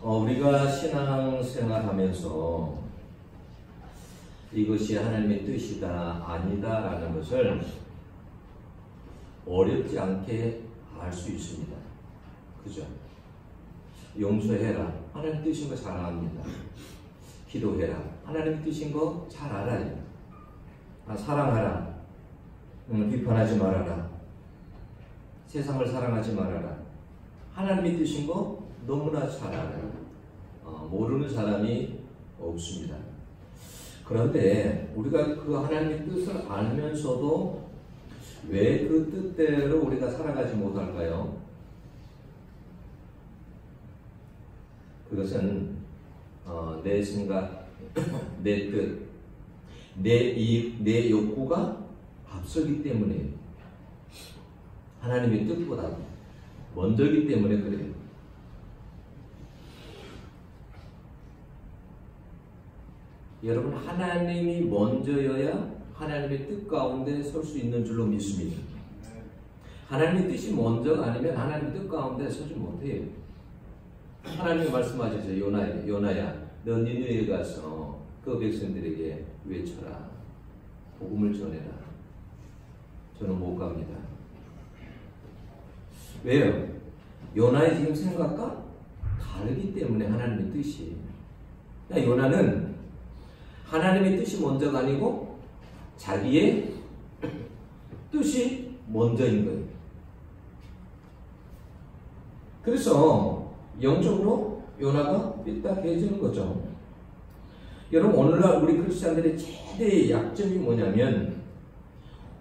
우리가 신앙생활 하면서 이것이 하나님의 뜻이다, 아니다 라는 것을 어렵지 않게 알 수 있습니다. 그죠? 용서해라. 하나님 뜻인 거 잘 압니다. 기도해라. 하나님 뜻인 거 잘 알아요. 사랑하라. 비판하지 말아라. 세상을 사랑하지 말아라. 하나님의 뜻인 거 너무나 잘 알아요. 모르는 사람이 없습니다. 그런데 우리가 그 하나님의 뜻을 알면서도 왜 그 뜻대로 우리가 살아가지 못할까요? 그것은 내 생각, 내 뜻, 내 욕구가 앞서기 때문에, 하나님의 뜻보다 먼저기 때문에 그래요. 여러분, 하나님이 먼저여야 하나님의 뜻 가운데 설 수 있는 줄로 믿습니다. 하나님의 뜻이 먼저가 아니면 하나님의 뜻 가운데 서지 못해요. 하나님이 말씀하셨죠. 요나야, 너 니느웨에 가서 그 백성들에게 외쳐라. 복음을 전해라. 저는 못 갑니다. 왜요? 요나의 지금 생각과 다르기 때문에 하나님의 뜻이. 요나는 하나님의 뜻이 먼저가 아니고 자기의 뜻이 먼저인 거예요. 그래서 영적으로 요나가 삐딱해지는 거죠. 여러분, 오늘날 우리 크리스찬들의 최대의 약점이 뭐냐면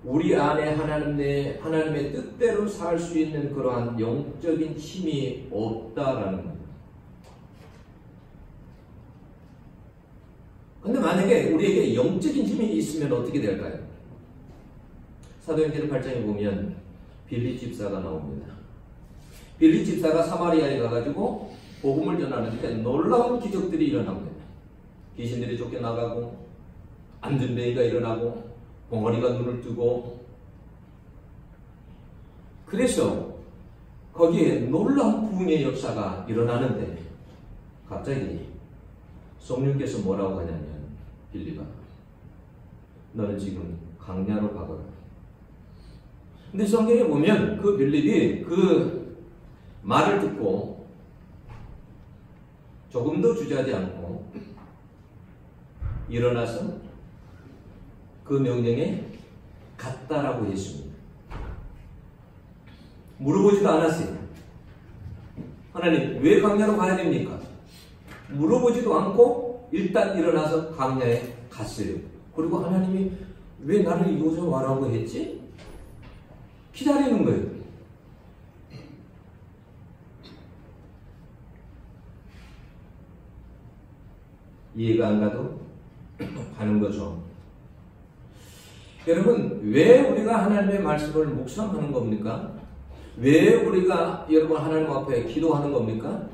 우리 안에 하나님의 뜻대로 살 수 있는 그러한 영적인 힘이 없다라는 거예요. 근데 만약에 우리에게 영적인 힘이 있으면 어떻게 될까요? 사도행전 8장에 보면 빌리 집사가 나옵니다. 빌리 집사가 사마리아에 가가지고 복음을 전하는데 놀라운 기적들이 일어납니다. 귀신들이 쫓겨나가고 안전뱅이가 일어나고 벙어리가 눈을 뜨고, 그래서 거기에 놀라운 부흥의 역사가 일어나는데 갑자기 성령께서 뭐라고 하냐면, 빌리가 너는 지금 광야로 가거라. 근데 성경에 보면 그 빌립이 그 말을 듣고 조금도 주저하지 않고 일어나서 그 명령에 갔다라고 했습니다. 물어보지도 않았어요. 하나님, 왜 광야로 가야 됩니까? 물어보지도 않고 일단 일어나서 광야에 갔어요. 그리고 하나님이 왜 나를 이곳에 와라고 했지? 기다리는 거예요. 이해가 안 가도 가는 거죠. 여러분, 왜 우리가 하나님의 말씀을 묵상하는 겁니까? 왜 우리가 여러분 하나님 앞에 기도하는 겁니까?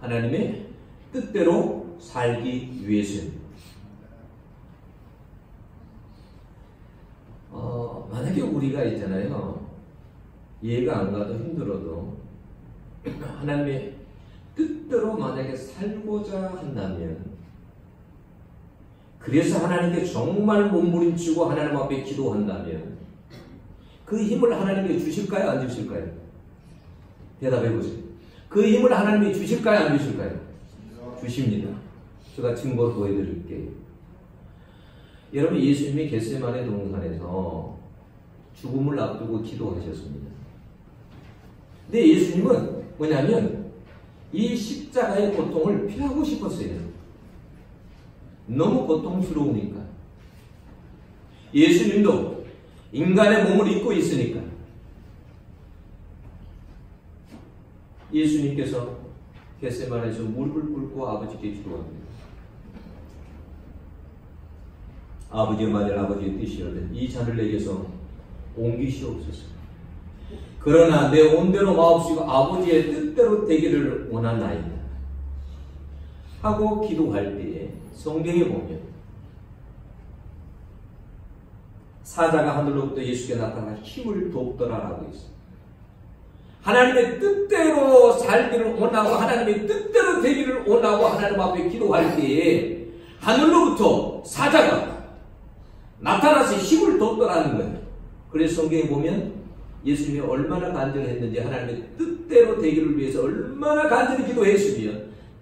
하나님의 뜻대로 살기 위해서입니다. 만약에 우리가 있잖아요, 이해가 안 가도 힘들어도 하나님의 뜻대로 만약에 살고자 한다면, 그래서 하나님께 정말 몸부림치고 하나님 앞에 기도한다면 그 힘을 하나님께 주실까요? 안 주실까요? 대답해 보세요. 그 힘을 하나님이 주실까요? 안 주실까요? 주십니다. 제가 증거로 보여드릴게요. 여러분, 예수님이 겟세마네 동산에서 죽음을 앞두고 기도하셨습니다. 근데 예수님은 뭐냐면 이 십자가의 고통을 피하고 싶었어요. 너무 고통스러우니까. 예수님도 인간의 몸을 입고 있으니까 예수님께서 겟세마네에서 무릎을 꿇고 아버지께 기도합니다. 아버지여, 만일 아버지의 뜻이여든 이 잔을 내게서 옮기시옵소서. 그러나 내 온대로 마옵시고 아버지의 뜻대로 되기를 원하나이다 하고 기도할 때에 성경에 보면 사자가 하늘로부터 예수께 나타나 힘을 돕더라라고 있습니다. 하나님의 뜻대로 살기를 원하고 하나님의 뜻대로 되기를 원하고 하나님 앞에 기도할 때에 하늘로부터 사자가 나타나서 힘을 돋더라는 거예요. 그래서 성경에 보면 예수님이 얼마나 간절했는지 하나님의 뜻대로 되기를 위해서 얼마나 간절히 기도했으며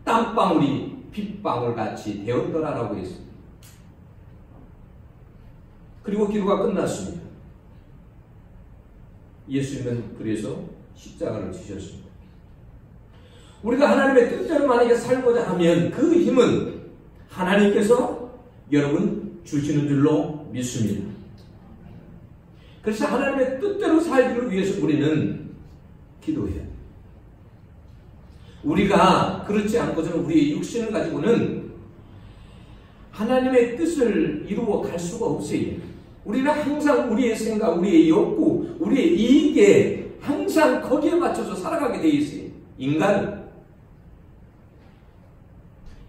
땀방울이 핏방울 같이 되었더라라고 했습니다. 그리고 기도가 끝났습니다. 예수님은 그래서 십자가를 지셨습니다. 우리가 하나님의 뜻대로 만약에 살고자 하면 그 힘은 하나님께서 여러분 주시는 줄로 믿습니다. 그래서 하나님의 뜻대로 살기를 위해서 우리는 기도해야 돼요. 우리가 그렇지 않고서는 우리의 육신을 가지고는 하나님의 뜻을 이루어 갈 수가 없어요. 우리는 항상 우리의 생각, 우리의 욕구, 우리의 이익에 항상 거기에 맞춰서 살아가게 되어 있어요. 인간은.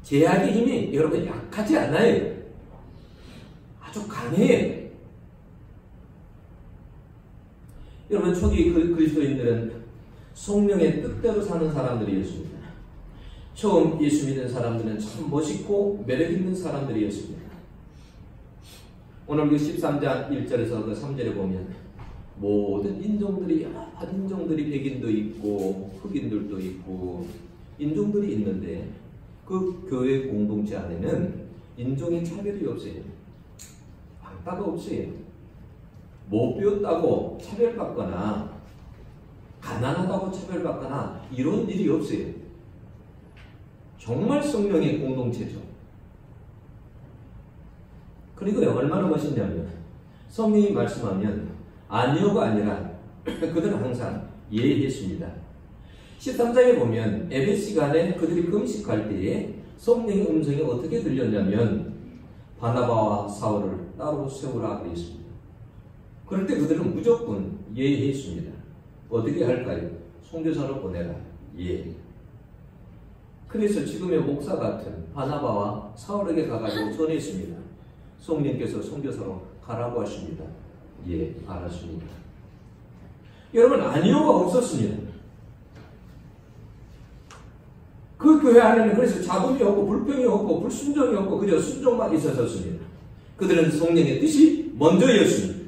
제약의 힘이 여러분 약하지 않아요. 아주 강해요. 여러분 초기 그리스도인들은 성령의 뜻대로 사는 사람들이었습니다. 처음 예수 믿는 사람들은 참 멋있고 매력있는 사람들이었습니다. 오늘 그 13장 1절에서 그 3절에 보면 모든 인종들이 백인도 있고 흑인들도 있고 인종들이 있는데 그 교회 공동체 안에는 인종의 차별이 없어요. 왕따가 없어요. 못 배웠다고 차별받거나 가난하다고 차별받거나 이런 일이 없어요. 정말 성령의 공동체죠. 그리고 얼마나 멋있냐면 성령이 말씀하면 아니요가 아니라 그들은 항상 예했습니다. 13장에 보면 예배 시간에 그들이 금식할 때에 성령의 음성이 어떻게 들렸냐면 바나바와 사울을 따로 세우라 그랬습니다. 그럴 때 그들은 무조건 예했습니다. 어떻게 할까요? 선교사로 보내라. 예. 그래서 지금의 목사 같은 바나바와 사울에게 가가지고 전했습니다. 성령께서 선교사로 가라고 하십니다. 예, 알았습니다. 여러분 아니요가 없었습니다. 그 교회 안에는 그래서 잡음이 없고 불평이 없고 불순종이 없고 그저 순종만 있었습니다. 그들은 성령의 뜻이 먼저였습니다.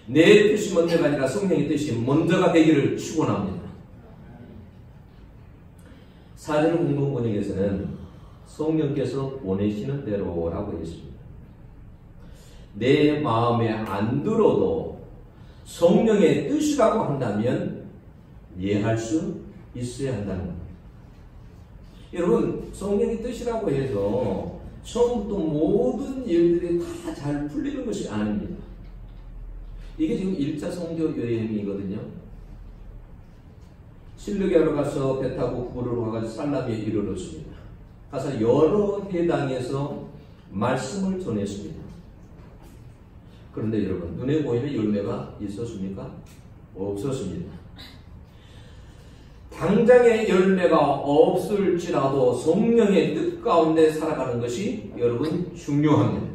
내 뜻이 먼저가 아니라 성령의 뜻이 먼저가 되기를 축원합니다. 사절 공동번역에서는 성령께서 보내시는 대로라고 했습니다. 내 마음에 안 들어도 성령의 뜻이라고 한다면 이해할 수 있어야 한다는 겁니다. 여러분 성령의 뜻이라고 해서 처음부터 모든 일들이 다 잘 풀리는 것이 아닙니다. 이게 지금 1차 선교 여행이거든요. 실력에 하러 가서 배 타고 구부로로 가서 살라미에 이르렀습니다. 가서 여러 해당에서 말씀을 전했습니다. 그런데 여러분 눈에 보이는 열매가 있었습니까? 없었습니다. 당장의 열매가 없을지라도 성령의 뜻 가운데 살아가는 것이 여러분 중요합니다.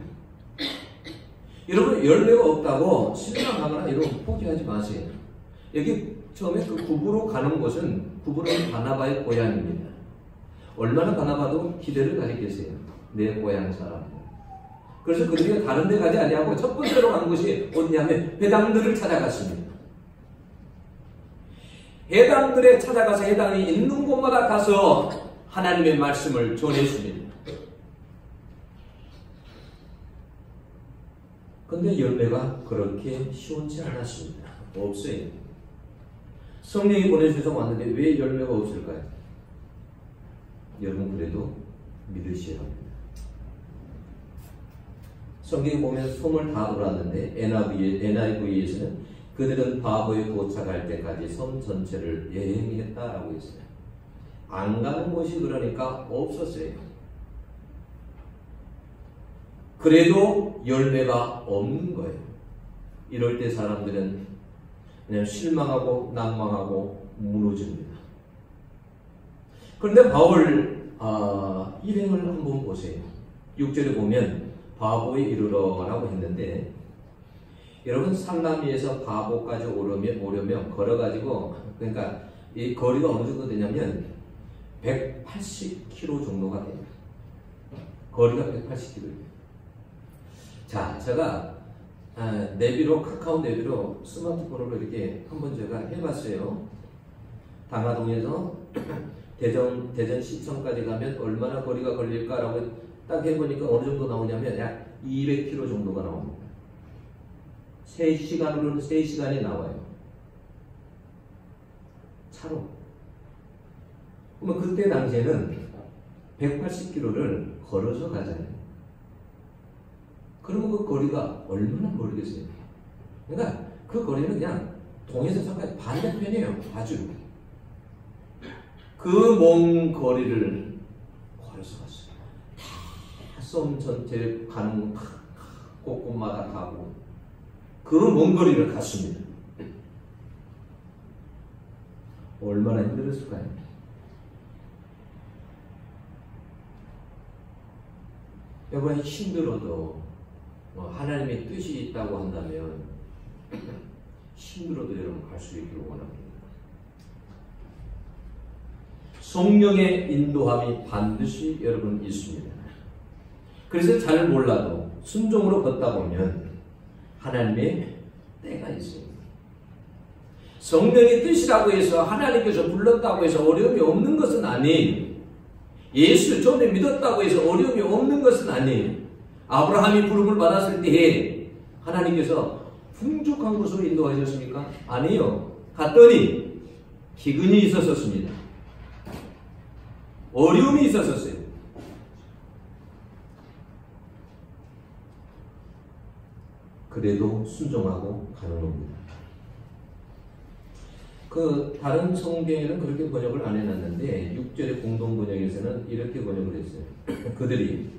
여러분 열매가 없다고 실망하거나 이런 포기하지 마세요. 여기 처음에 그 구부로 가는 곳은 구부로는 바나바의 고향입니다. 얼마나 바나바도 기대를 가지고 계세요. 내 고향 사람. 그래서 그들이 다른 데 가지 아니하고 첫 번째로 간 곳이 어디냐면 회당들을 찾아갔습니다. 회당들에 찾아가서 회당이 있는 곳마다 가서 하나님의 말씀을 전했습니다. 근데 열매가 그렇게 시원치 않았습니다. 없어요. 성령이 보내주셔서 왔는데 왜 열매가 없을까요? 여러분 그래도 믿으셔야 합니다. 성경에 보면 섬을 다 돌았는데 NIV에서는 그들은 바보에 도착할 때까지 섬 전체를 여행했다라고 했어요. 안 가는 곳이 그러니까 없었어요. 그래도 열매가 없는 거예요. 이럴 때 사람들은 그냥 실망하고 낭망하고 무너집니다. 그런데 바울 일행을 한번 보세요. 6절에 보면 바보에 이르러라고 했는데 여러분 살라미에서 바보까지 오려면 걸어가지고 그러니까 이 거리가 어느 정도 되냐면 180km 정도가 돼요. 거리가 180km예요. 자, 제가 내비로, 카카오 내비로 스마트폰으로 이렇게 한번 제가 해봤어요. 당하동에서 대전 시청까지 가면 얼마나 거리가 걸릴까라고 딱 해보니까 어느 정도 나오냐면 약 200km 정도가 나옵니다. 3시간으로는 3시간이 나와요. 차로. 그러면 그때 당시에는 180km를 걸어서 가잖아요. 그러면 그 거리가 얼마나 멀겠어요? 그러니까 그 거리는 그냥 동에서 서까지 반대편이에요. 아주. 그 먼 거리를 걸어서 갔어요. 다 섬 전체 가는 곳곳마다 가고 그 먼 거리를 갔습니다. 얼마나 힘들었을까요? 여러분 힘들어도 하나님의 뜻이 있다고 한다면 힘들어도 여러분 갈 수 있기를 원합니다. 성령의 인도함이 반드시 여러분 있습니다. 그래서 잘 몰라도 순종으로 걷다 보면 하나님의 때가 있습니다. 성령의 뜻이라고 해서 하나님께서 불렀다고 해서 어려움이 없는 것은 아니에요. 예수를 전에 믿었다고 해서 어려움이 없는 것은 아니에요. 아브라함이 부름을 받았을 때에 하나님께서 풍족한 곳으로 인도하셨습니까? 아니요. 갔더니 기근이 있었습니다. 어려움이 있었어요. 그래도 순종하고 가는 겁니다. 다른 성경에는 그렇게 번역을 안 해놨는데 6절의 공동 번역에서는 이렇게 번역을 했어요. 그들이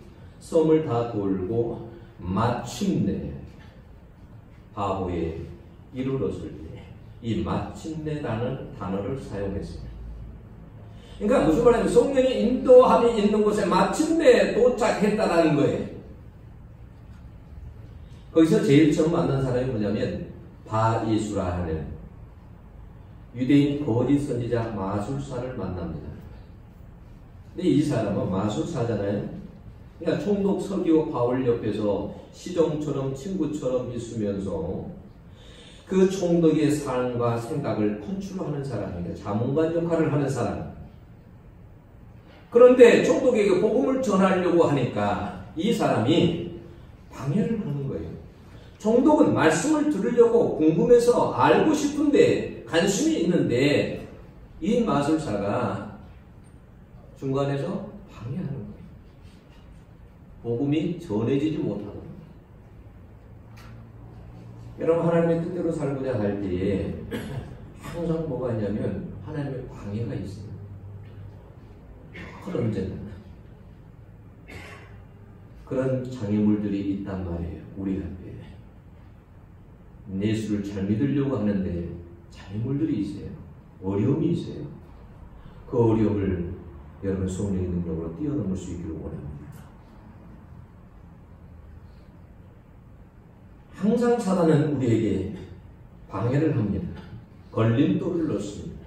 섬을 다 돌고 마침내 바보에 이르렀을 때 이 마침내라는 단어를 사용했습니다. 그러니까 무슨 말이냐면 성령의 인도함이 있는 곳에 마침내 도착했다라는 거예요. 거기서 제일 처음 만난 사람이 뭐냐면 바예수라 하는 유대인 거짓 선지자 마술사를 만납니다. 근데 이 사람은 마술사잖아요. 그러니까 총독 서기오 바울 옆에서 시종처럼 친구처럼 있으면서 그 총독의 삶과 생각을 컨트롤하는 사람입니다. 자문관 역할을 하는 사람. 그런데 총독에게 복음을 전하려고 하니까 이 사람이 방해를 하는 거예요. 총독은 말씀을 들으려고 궁금해서 알고 싶은데 관심이 있는데 이 마술사가 중간에서 방해하는 거예요. 복음이 전해지지 못하고. 여러분 하나님의 뜻대로 살고자 할 때에 항상 뭐가 있냐면 하나님의 방해가 있어요. 그건 언제나 그런 장애물들이 있단 말이에요. 우리 앞에 예수를 잘 믿으려고 하는데 장애물들이 있어요. 어려움이 있어요. 그 어려움을 여러분 성령의 능력으로 뛰어넘을 수 있기를 원합니다. 항상 사단은 우리에게 방해를 합니다. 걸림돌을 넣습니다.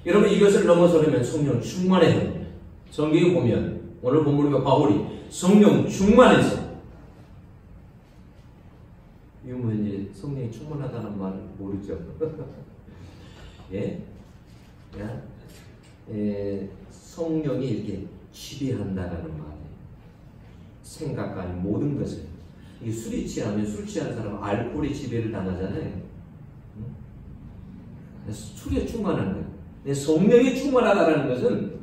여러분 이것을 넘어서려면 성령 충만해야 합니다. 성경에 보면 오늘 본문에 바울이 성령 충만해서 이거 뭐 이제 성령이 충만하다는 말 모르죠? 예? 성령이 이렇게 지배한다라는 말이에요. 생각과 모든 것을. 이 술이 취하면 술 취하는 사람은 알코올의 지배를 당하잖아요. 술에 충만한 거예요. 성령이 충만하다는 것은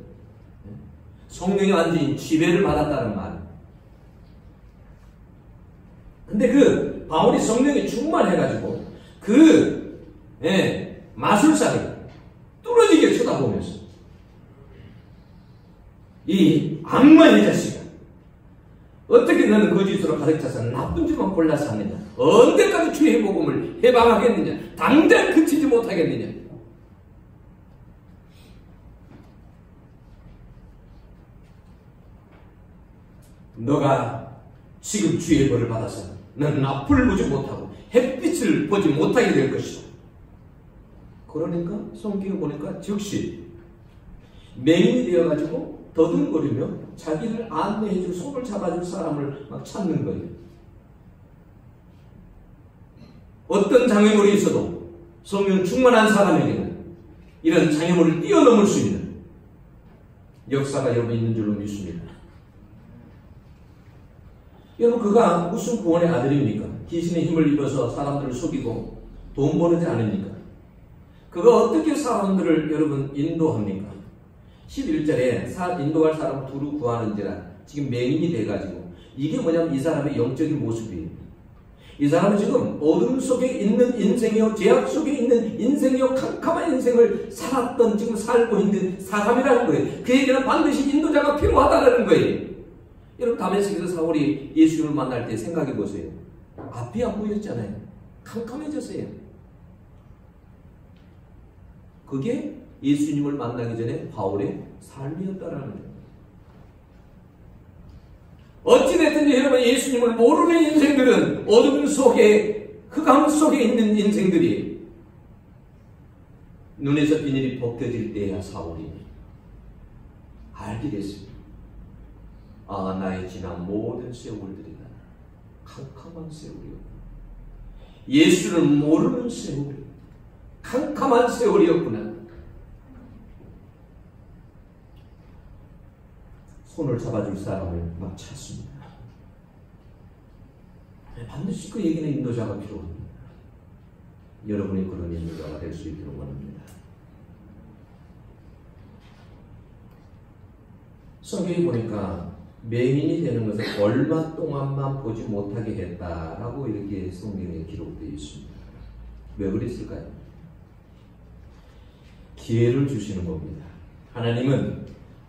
성령이 완전히 지배를 받았다는 말. 근데 그 바울이 성령이 충만해가지고 마술사를 뚫어지게 쳐다보면서 이 악마의 자식아, 어떻게 너는 거짓으로 가득 차서 나쁜 짓만 골라서 하느냐? 언제까지 주의 복음을 해방하겠느냐? 당장 그치지 못하겠느냐? 너가 지금 주의 벌을 받아서 너는 앞을 보지 못하고 햇빛을 보지 못하게 될 것이다. 그러니까 성경에 보니까 즉시 맹인이 되어가지고 더듬거리며 자기를 안내해줄, 손을 잡아줄 사람을 막 찾는 거예요. 어떤 장애물이 있어도 성령 충만한 사람에게는 이런 장애물을 뛰어넘을 수 있는 역사가 여러분 있는 줄로 믿습니다. 여러분, 그가 무슨 구원의 아들입니까? 귀신의 힘을 입어서 사람들을 속이고 돈 버는지 않습니까? 그가 어떻게 사람들을 여러분 인도합니까? 11절에 인도할 사람을 두루 구하는지라, 지금 맹인이 돼가지고, 이게 뭐냐면 이 사람의 영적인 모습이에요. 이 사람은 지금 어둠 속에 있는 인생이요, 죄악 속에 있는 인생이요, 캄캄한 인생을 살았던, 지금 살고 있는 사람이라는 거예요. 그에게는 반드시 인도자가 필요하다는 거예요. 여러분, 다메섹에서 사울이 예수님을 만날 때 생각해 보세요. 앞이 안 보였잖아요. 캄캄해졌어요. 그게 예수님을 만나기 전에 바울의 삶이었다라는 거예요. 어찌됐든지 여러분, 예수님을 모르는 인생들은 어둠 속에, 흑암 속에 있는 인생들이 눈에서 비늘이 벗겨질 때야 사울이 알게 됐습니다. 아, 나의 지난 모든 세월들이다. 캄캄한 세월이었구나. 예수를 모르는 세월, 캄캄한 세월이었구나. 손을 잡아줄 사람을 막 찾습니다. 반드시 그 얘기는 인도자가 필요합니다. 여러분이 그런 인도자가 될 수 있기를 원합니다. 성경에 보니까 맹인이 되는 것을 얼마 동안만 보지 못하게 했다라고 이렇게 성경에 기록되어 있습니다. 왜 그랬을까요? 기회를 주시는 겁니다. 하나님은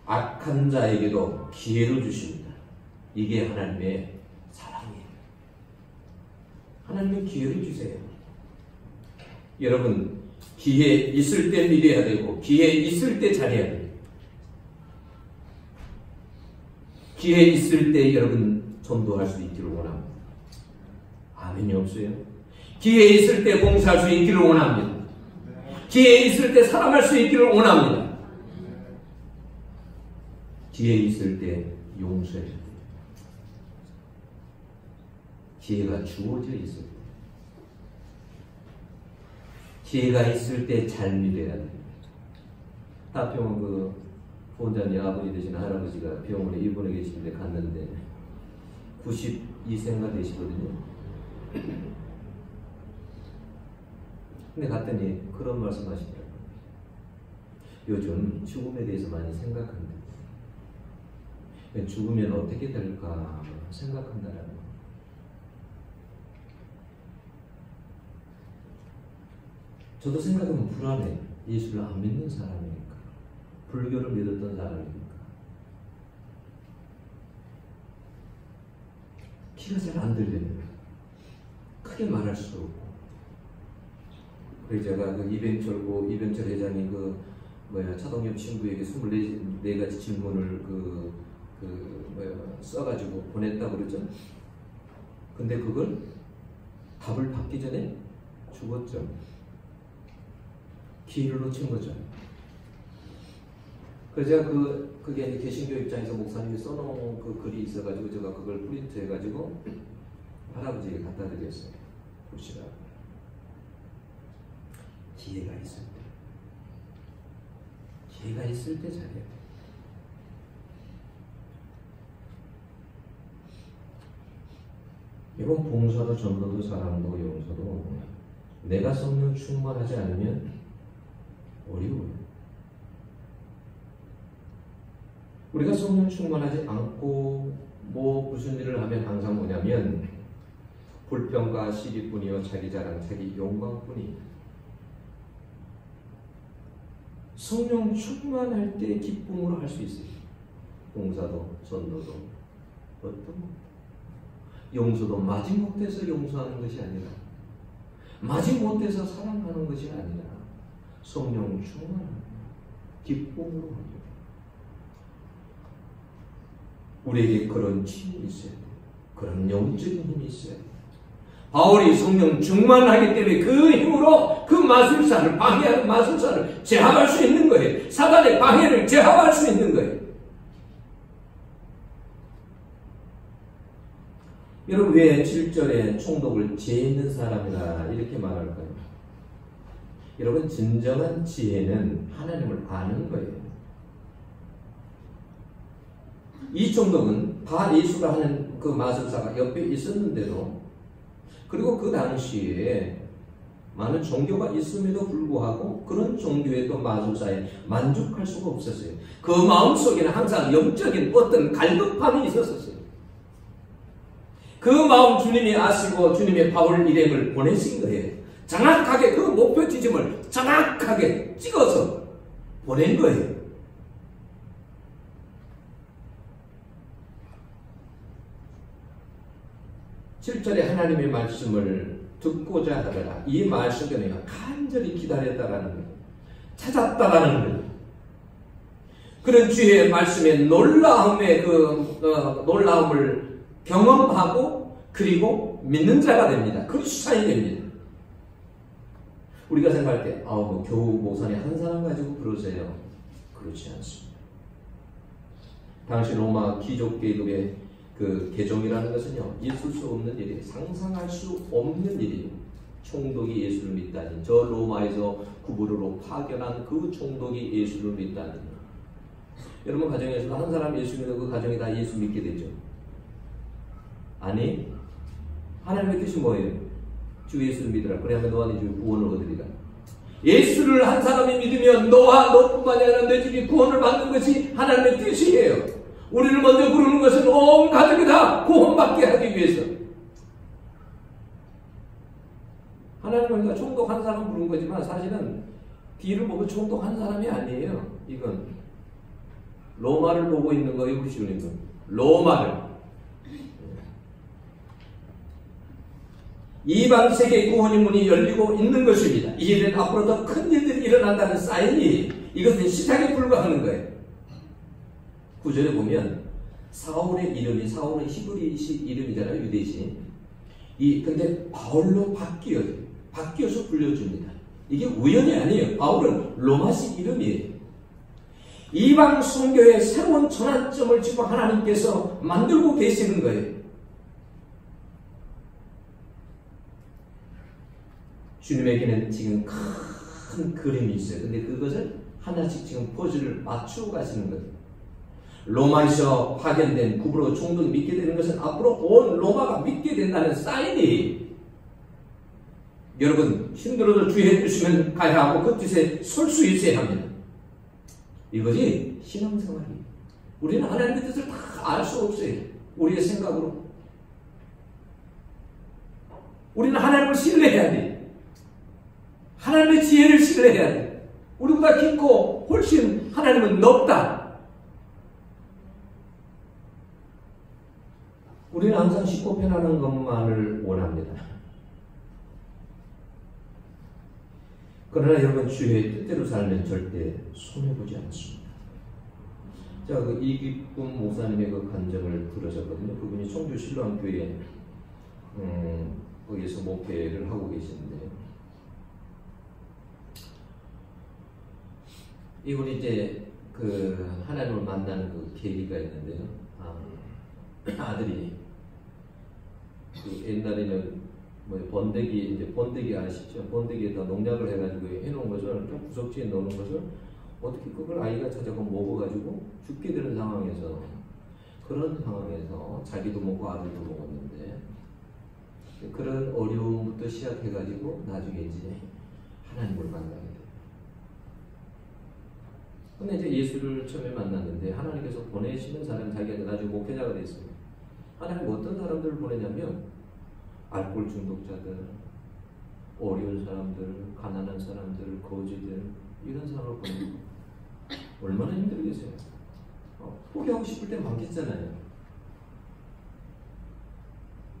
악한 자에게도 기회를 주십니다. 이게 하나님의 사랑이에요. 하나님은 기회를 주세요. 여러분, 기회 있을 때 믿어야 되고 기회 있을 때 잘해야 돼요. 기회 있을 때 여러분 전도할 수 있기를 원합니다. 아멘이 없어요? 기회 있을 때 봉사할 수 있기를 원합니다. 기회 있을 때 사랑할 수 있기를 원합니다. 기회 있을 때 용서해야 돼요. 기회가 주어져 있을 때. 기회가 있을 때 잘 믿어야 됩니다. 하평은 그 본자님 아버지 되시는 할아버지가 병원에 입원해 계시는데 갔는데 92세가 되시거든요. 근데 갔더니 그런 말씀 하시더라고요. 요즘 죽음에 대해서 많이 생각한다. 죽으면 어떻게 될까 생각한다라는 거예요. 저도 생각하면 불안해. 예수를 안 믿는 사람이니까. 불교를 믿었던 사람이니까. 귀가 잘 안 들려요. 크게 말할 수도 없고. 그래서 제가 그 이병철 회장이 차동엽 친구에게 24가지 질문을 써가지고 보냈다고 그러죠. 근데 그걸 답을 받기 전에 죽었죠. 기회를 놓친 거죠. 그래서 제가 그게 이제 개신교 입장에서 목사님이 써놓은 그 글이 있어가지고 제가 그걸 프린트 해가지고 할아버지에게 갖다 드렸어요. 보시라고. 기회가 있을 때. 기회가 있을 때 잘해야 돼. 이건 봉사도 전도도 사랑도 용서도 내가 성령 충만하지 않으면 어려워요. 우리가 성령 충만하지 않고 무슨 일을 하면 항상 뭐냐면 불평과 시기뿐이요, 자기 자랑, 자기 영광뿐이에요. 성령 충만할 때 기쁨으로 할 수 있어요. 봉사도 전도도 어떤 것. 용서도 마지못해서 용서하는 것이 아니라 마지못해서 사랑하는 것이 아니라 성령 충만한 기쁨으로 합니다. 우리에게 그런 힘이 있어야 돼요. 그런 영적인 힘이 있어야 돼요. 바울이 성령 충만하기 때문에 그 힘으로 그 마술사를 방해하는 마술사를 제압할 수 있는 거예요. 사단의 방해를 제압할 수 있는 거예요. 여러분 왜 7절에 총독을 지혜 있는 사람이라 이렇게 말할까요? 여러분 진정한 지혜는 하나님을 아는 거예요. 이 총독은 바 예수라 하는 그 마술사가 옆에 있었는데도 그리고 그 당시에 많은 종교가 있음에도 불구하고 그런 종교에도 마술사에 만족할 수가 없었어요. 그 마음속에는 항상 영적인 어떤 갈급함이 있었어요. 그 마음 주님이 아시고 주님의 바울 일행을 보내신 거예요. 정확하게 그 목표 지점을 정확하게 찍어서 보낸 거예요. (7절에) 하나님의 말씀을 듣고자 하더라. 이 말씀에 내가 간절히 기다렸다라는 거예요. 찾았다라는 거예요. 그런 주의 말씀의 놀라움의 놀라움을 경험하고 그리고 믿는 자가 됩니다. 크리스찬이 됩니다. 우리가 생각할 때 겨우 목사님 한 사람 가지고 그러세요. 그렇지 않습니다. 당시 로마 귀족 계급의 그 개종이라는 것은요, 있을 수 없는 일이에요. 상상할 수 없는 일이에요. 총독이 예수를 믿다니, 저 로마에서 구부르로 파견한 그 총독이 예수를 믿다니. 여러분 가정에서도 한 사람 예수 믿는 그 가정이 다 예수 믿게 되죠. 아니, 하나님의 뜻이 뭐예요? 주 예수를 믿으라. 그래야만 너와 네 집이 구원을 얻으리라. 예수를 한 사람이 믿으면 너와 너뿐만이 아니라 내 집이 구원을 받는 것이 하나님의 뜻이에요. 우리를 먼저 부르는 것은 온 가족이 다 구원받게 하기 위해서. 하나님은 그러니까 총독 한 사람 부른 거지만 사실은 뒤를 보고 총독 한 사람이 아니에요. 이건 로마를 보고 있는 거예요. 우리 주님은 로마를. 이방 세계 구원의 문이 열리고 있는 것입니다. 이 일은 앞으로 더 큰 일들이 일어난다는 사인이, 이것은 시작에 불과하는 거예요. 9절에 보면 사울의 이름이, 사울은 히브리식 이름이잖아요. 유대식. 근데 바울로 바뀌어서 불려줍니다. 이게 우연이 아니에요. 바울은 로마식 이름이에요. 이방 선교의 새로운 전환점을 지금 하나님께서 만들고 계시는 거예요. 주님에게는 지금 큰 그림이 있어요. 근데 그것을 하나씩 지금 퍼즐을 맞추고 가시는 거예요. 로마에서 파견된 구브로 총독이 믿게 되는 것은 앞으로 온 로마가 믿게 된다는 사인이, 여러분 힘들어도 주의 주시면 가야 하고 그 뜻에 설 수 있어야 합니다. 이것이 신앙생활이에요. 우리는 하나님의 뜻을 다 알 수 없어요. 우리의 생각으로. 우리는 하나님을 신뢰해야 돼요. 하나님의 지혜를 신뢰해야 돼요. 우리보다 깊고 훨씬 하나님은 높다. 우리는 항상 쉽고 편안한 것만을 원합니다. 그러나 여러분 주의 뜻대로 살면 절대 손해보지 않습니다. 자, 그 이기쁨 목사님의 그 간증을 들으셨거든요. 그분이 청주 신로한교회 거기서 목회를 하고 계시는데, 이분이 이제 그 하나님을 만나는 그 계기가 있는데요. 아들이 그 옛날에는 뭐 번데기, 이제 번데기 아시죠? 번데기에다 농약을 해가지고 해놓은 것을 좀 구석지에 넣는 것을 어떻게 그걸 아이가 찾아가 먹어가지고 죽게 되는 상황에서, 그런 상황에서 자기도 먹고 아들도 먹었는데, 그런 어려움부터 시작해가지고 나중에 이제 하나님을 만나게 돼요. 근데 이제 예수를 처음에 만났는데 하나님께서 보내시는 사람이 자기한테 나중에 목회자가 됐습니다. 하나님 어떤 사람들을 보내냐면 알코올 중독자들, 어려운 사람들, 가난한 사람들, 거지들, 이런 사람을 보내고 얼마나 힘들겠어요. 포기하고 싶을 때 많겠잖아요.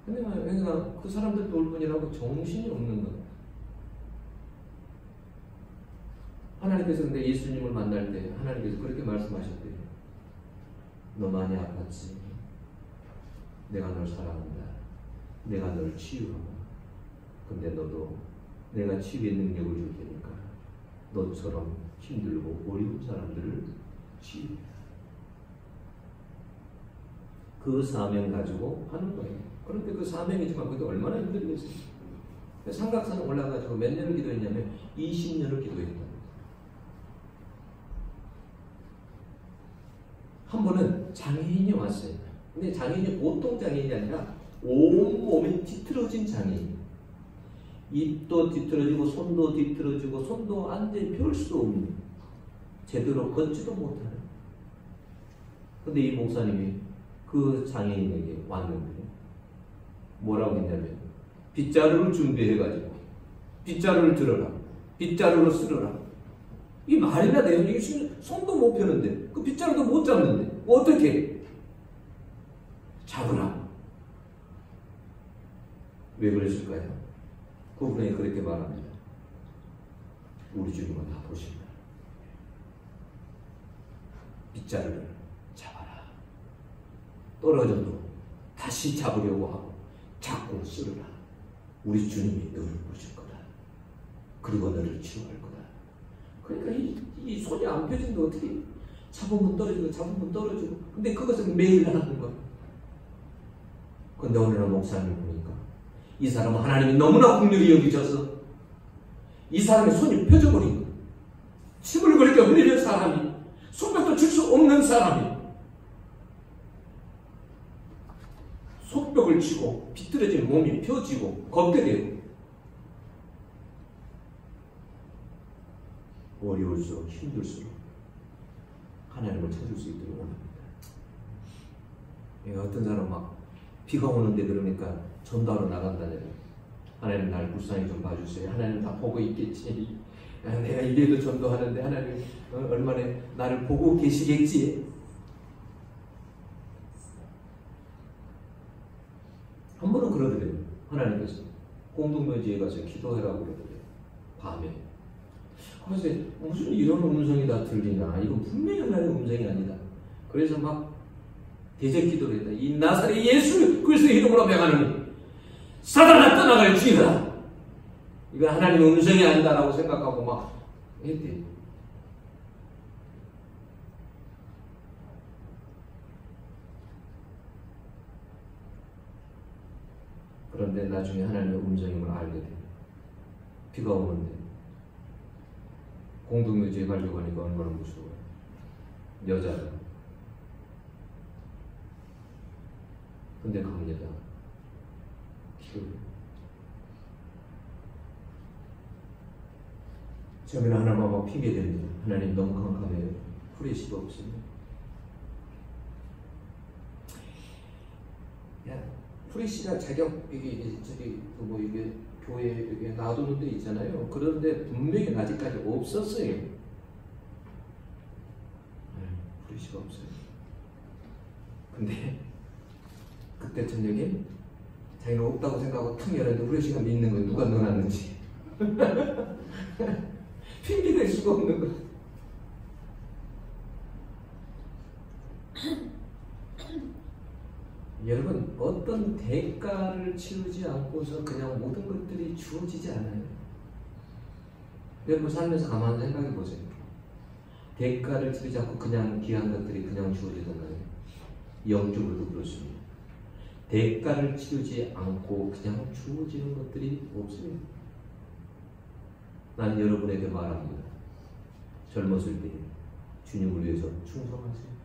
근데 그러니까 그 사람들 돌보느라고 정신이 없는 거예요. 하나님께서 근데 예수님을 만날 때 하나님께서 그렇게 말씀하셨대요. 너 많이 아팠지? 내가 널 사랑한다. 내가 널 치유하고 근데 너도 내가 치유의 능력을 줄 테니까 너처럼 힘들고 어려운 사람들을 치유해. 그 사명 가지고 하는 거예요. 그런데 그 사명이지만 그게 얼마나 힘들겠어요. 삼각산 올라가지고 몇 년을 기도했냐면 20년을 기도했다. 한 번은 장애인이 왔어요. 근데 장애인이 보통 장애인이 아니라 온몸이 뒤틀어진 장애인. 입도 뒤틀어지고 손도 뒤틀어지고 손도 완전히 펼 수 없는, 제대로 걷지도 못하는. 근데 이 목사님이 그 장애인에게 왔는데 뭐라고 했냐면 빗자루를 준비해가지고 빗자루를 들어라, 빗자루를 쓸어라. 이 말이나 돼요? 이게 손도 못 펴는데 그 빗자루도 못 잡는데 어떻게 잡으라. 왜 그랬을까요? 그분이 그렇게 말합니다. 우리 주님은 다 보신다. 빗자루를 잡아라. 떨어져도 다시 잡으려고 하고 잡고 쓸어라. 우리 주님이 너를 보실 거다. 그리고 너를 치유할 거다. 그러니까 이 손이 안 펴진데 어떻게 잡으면 떨어지고 잡으면 떨어지고. 근데 그것은 매일 하는 거야. 근데 어느 날 목사님을 보니까 이 사람은 하나님이 너무나 긍휼히 여기셔서 이 사람의 손이 펴져버린 거야. 침을 그렇게 흘리는 사람이, 손뼉도 칠 수 없는 사람이 손뼉을 치고 비틀어진 몸이 펴지고 걷게 되고, 어려울수록 힘들수록 하나님을 찾을 수 있도록 원합니다. 어떤 사람 막 비가 오는데 그러니까 전도하러 나간다잖아요. 하나님 날 불쌍히 좀 봐주세요. 하나님 다 보고 있겠지. 내가 이래도 전도하는데 하나님 얼마나 나를 보고 계시겠지. 한 번은 그러더래요. 하나님께서 공동묘지에 가서 기도해라고 그러더래요. 밤에. 그래서 무슨 이런 음성이 다 들리나. 이건 분명히 하나님의 음성이 아니다. 그래서 막 대적 기도를 했다. 이 나사렛 예수 그리스도의 이름으로 명하노니 사단아 떠나갈지어다. 이건 하나님의 음성이 아니다라고 생각하고 막 했대. 그런데 나중에 하나님의 음성임을 알게 돼. 비가 오는데 공동묘지에 가려고 하니까 얼마나 무서워요. 여자가. 근데 갑니다. 기도를. 처음에는 하나만 막 핑계댑니다. 하나님 너무 깜깜해요. 후레쉬가 없습니다. 야, 후레쉬가 자격 이게 저기 뭐 이게 교회 이게 놔두는 데 있잖아요. 그런데 분명히 아직까지 없었어요. 후레쉬가 없어요. 근데 그때 저녁에 자기는 없다고 생각하고 탁 열었는데 후레쉬가 있는 거예요. 누가 넣어놨는지. 핑계댈 수가 없는 거예요. 여러분, 어떤 대가를 치르지 않고서 그냥 모든 것들이 주어지지 않아요. 여러분 살면서 가만히 생각해 보세요. 대가를 치르지 않고 그냥 귀한 것들이 그냥 주어지던가요? 영적으로도 그렇습니다. 대가를 치르지 않고 그냥 주어지는 것들이 없어요. 나는 여러분에게 말합니다. 젊었을 때 주님을 위해서 충성하세요.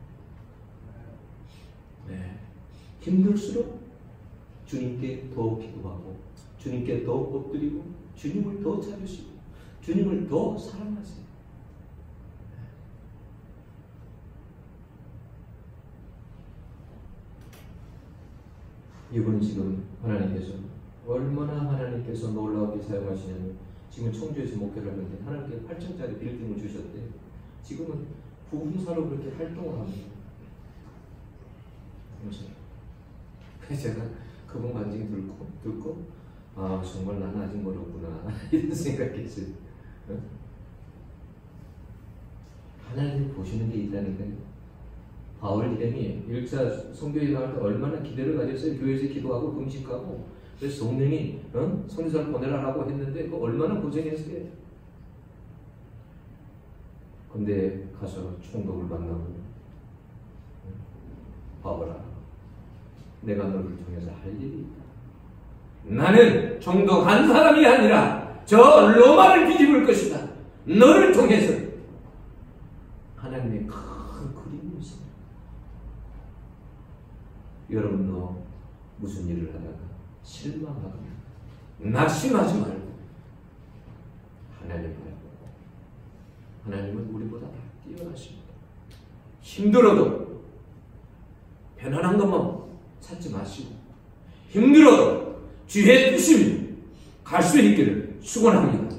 네. 힘들수록 주님께 더 기도하고 주님께 더 엎드리고 주님을 더 찾으시고 주님을 더 사랑하세요. 이분 지금 하나님께서 얼마나 하나님께서 놀라우게 사용하시냐면 지금 청주에서 목회를 하는데 하나님께 8층짜리 빌딩을 주셨대요. 지금은 부흥사로 그렇게 활동을 합니다. 그래서 제가 그분 간증 듣고 아 정말 나는 아직 멀었구나 이런 생각했어요. 하나님 보시는 게 있다니까요. 바울 이름이 1차 선교회 나올 때 얼마나 기대를 가졌어요. 교회에서 기도하고 금식하고 그래서 성령이 선지자를 보내라라고 했는데 그 얼마나 고생했어요. 근데 가서 총독을 만나고 봐봐라. 내가 너를 통해서 할 일이 있다. 나는 총독 한 사람이 아니라 저 로마를 뒤집을 것이다. 너를 통해서 하나님의 큰 그림이 있습니다. 여러분도 무슨 일을 하다가 실망하거나 낙심하지 말고 하나님을 보고 하나님은 우리보다 다 뛰어나십니다. 힘들어도 편안한 것만 찾지 마시고 힘들어도 주의 뜻이면 갈 수 있기를 축원합니다.